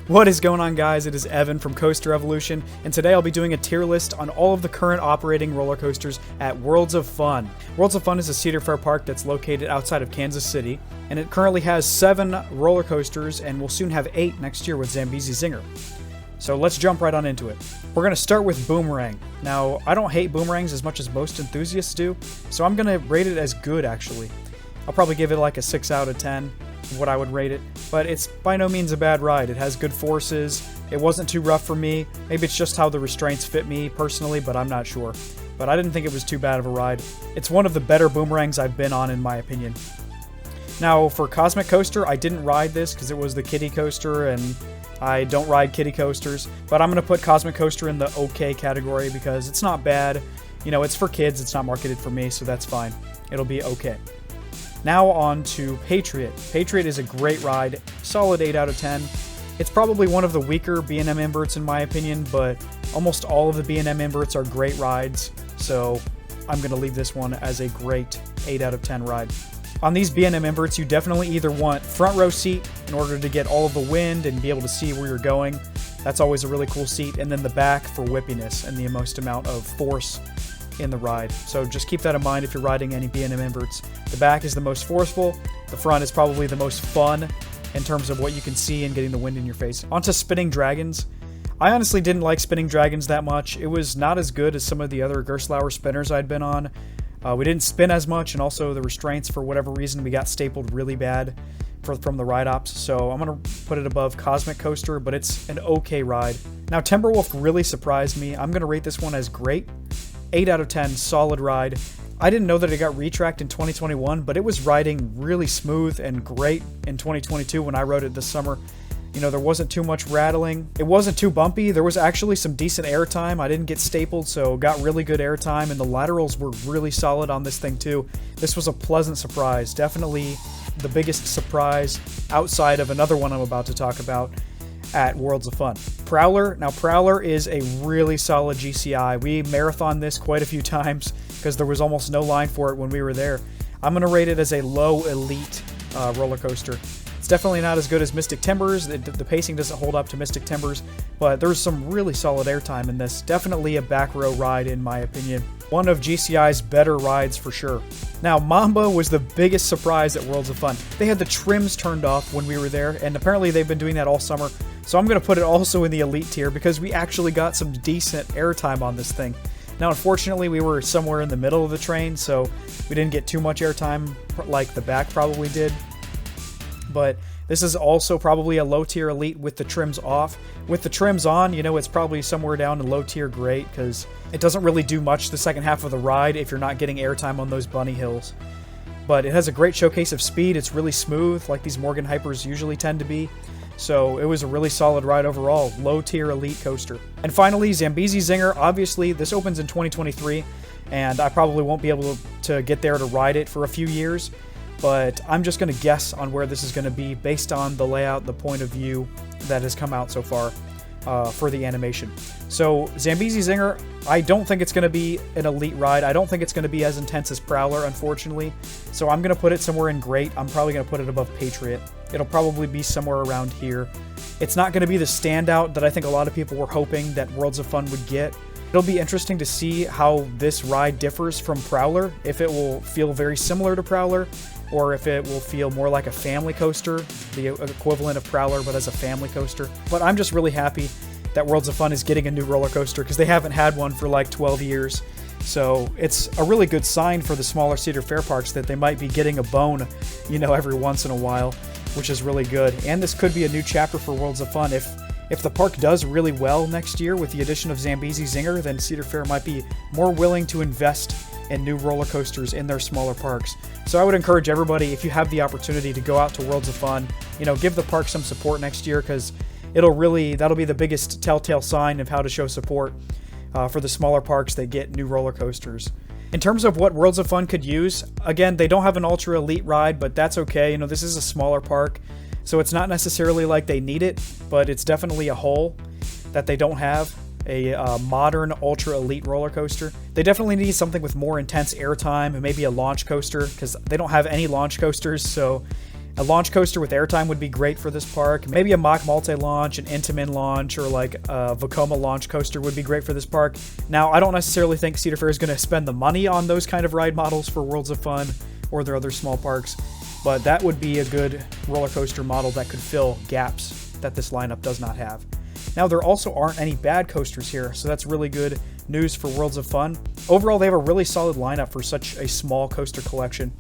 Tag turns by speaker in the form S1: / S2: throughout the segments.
S1: What is going on, guys? It is Evan from Coaster Evolution, and today I'll be doing a tier list on all of the current operating roller coasters at Worlds of Fun. Worlds of Fun is a Cedar Fair park that's located outside of Kansas City, and it currently has 7 roller coasters and will soon have 8 next year with Zambezi Zinger. So let's jump right on into it. We're going to start with Boomerang. Now, I don't hate boomerangs as much as most enthusiasts do, so I'm going to rate it as good, actually. I'll probably give it like a 6 out of 10. What I would rate it, but it's by no means a bad ride. It has good forces. It wasn't too rough for me. Maybe it's just how the restraints fit me personally, but I'm not sure. But I didn't think it was too bad of a ride. It's one of the better boomerangs I've been on, in my opinion. Now, for Cosmic Coaster, I didn't ride this because it was the kiddie coaster, and I don't ride kiddie coasters, but I'm going to put Cosmic Coaster in the okay category because it's not bad. You know, it's for kids. It's not marketed for me, so that's fine. It'll be okay. Now on to Patriot. Patriot is a great ride, solid 8 out of 10. It's probably one of the weaker B&M inverts in my opinion, but almost all of the B&M inverts are great rides, so I'm going to leave this one as a great 8 out of 10 ride. On these B&M inverts, you definitely either want front row seat in order to get all of the wind and be able to see where you're going. That's always a really cool seat, and then the back for whippiness and the most amount of force in the ride. So just keep that in mind if you're riding any B&M inverts. The back is the most forceful, the front is probably the most fun in terms of what you can see and getting the wind in your face. Onto Spinning Dragons. I honestly didn't like Spinning Dragons that much. It was not as good as some of the other Gerstlauer spinners I'd been on. We didn't spin as much, and also the restraints, for whatever reason, we got stapled really bad from the ride ops, so I'm going to put it above Cosmic Coaster, but it's an okay ride. Now, Timberwolf really surprised me. I'm going to rate this one as great. 8 out of 10, solid ride. I didn't know that it got retracked in 2021, but it was riding really smooth and great in 2022 when I rode it this summer. You know, there wasn't too much rattling. It wasn't too bumpy. There was actually some decent airtime. I didn't get stapled, so got really good airtime, and the laterals were really solid on this thing too. This was a pleasant surprise. Definitely the biggest surprise outside of another one I'm about to talk about at Worlds of Fun. Prowler. Now, Prowler is a really solid GCI. We marathoned this quite a few times because there was almost no line for it when we were there. I'm going to rate it as a low elite roller coaster. It's definitely not as good as Mystic Timbers. The pacing doesn't hold up to Mystic Timbers, but there's some really solid airtime in this. Definitely a back row ride in my opinion. One of GCI's better rides for sure. Now, Mambo was the biggest surprise at Worlds of Fun. They had the trims turned off when we were there, and apparently they've been doing that all summer. So I'm going to put it also in the elite tier because we actually got some decent airtime on this thing. Now, unfortunately, we were somewhere in the middle of the train, so we didn't get too much airtime like the back probably did. But this is also probably a low tier elite with the trims off. With the trims on, you know, it's probably somewhere down in low tier great because it doesn't really do much the second half of the ride if you're not getting airtime on those bunny hills. But it has a great showcase of speed. It's really smooth, like these Morgan Hypers usually tend to be. So it was a really solid ride overall. Low tier elite coaster. And finally, Zambezi Zinger. Obviously, this opens in 2023, and I probably won't be able to get there to ride it for a few years. But I'm just going to guess on where this is going to be based on the layout, the point of view that has come out so far for the animation. So Zambezi Zinger, I don't think it's going to be an elite ride. I don't think it's going to be as intense as Prowler, unfortunately. So I'm going to put it somewhere in great. I'm probably going to put it above Patriot. It'll probably be somewhere around here. It's not going to be the standout that I think a lot of people were hoping that Worlds of Fun would get. It'll be interesting to see how this ride differs from Prowler, if it will feel very similar to Prowler, or if it will feel more like a family coaster, the equivalent of Prowler, but as a family coaster. But I'm just really happy that Worlds of Fun is getting a new roller coaster because they haven't had one for like 12 years. So it's a really good sign for the smaller Cedar Fair parks that they might be getting a bone, you know, every once in a while, which is really good. And this could be a new chapter for Worlds of Fun. If the park does really well next year with the addition of Zambezi Zinger, then Cedar Fair might be more willing to invest in new roller coasters in their smaller parks. So I would encourage everybody, if you have the opportunity to go out to Worlds of Fun, you know, give the park some support next year because that'll be the biggest telltale sign of how to show support for the smaller parks that get new roller coasters. In terms of what Worlds of Fun could use, again, they don't have an ultra elite ride, but that's okay. You know, this is a smaller park, so it's not necessarily like they need it, but it's definitely a hole that they don't have. A modern ultra elite roller coaster. They definitely need something with more intense airtime and maybe a launch coaster because they don't have any launch coasters, so A launch coaster with airtime would be great for this park. Maybe a mock multi-launch, an Intamin launch, or like a Vekoma launch coaster would be great for this park. Now, I don't necessarily think Cedar Fair is going to spend the money on those kind of ride models for Worlds of Fun or their other small parks, but that would be a good roller coaster model that could fill gaps that this lineup does not have. Now, there also aren't any bad coasters here, so that's really good news for Worlds of Fun. Overall, they have a really solid lineup for such a small coaster collection.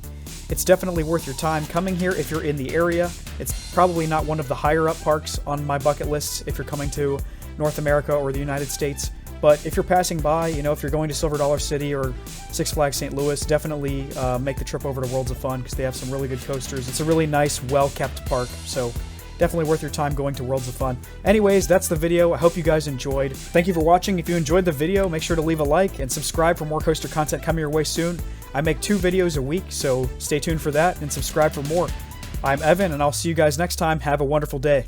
S1: It's definitely worth your time coming here if you're in the area. It's probably not one of the higher up parks on my bucket lists if you're coming to North America or the United States. But if you're passing by, you know, if you're going to Silver Dollar City or Six Flags St. Louis, definitely make the trip over to Worlds of Fun because they have some really good coasters. It's a really nice, well-kept park, so definitely worth your time going to Worlds of Fun. Anyways, that's the video. I hope you guys enjoyed. Thank you for watching. If you enjoyed the video, make sure to leave a like and subscribe for more coaster content coming your way soon. I make 2 videos a week, so stay tuned for that and subscribe for more. I'm Evan, and I'll see you guys next time. Have a wonderful day.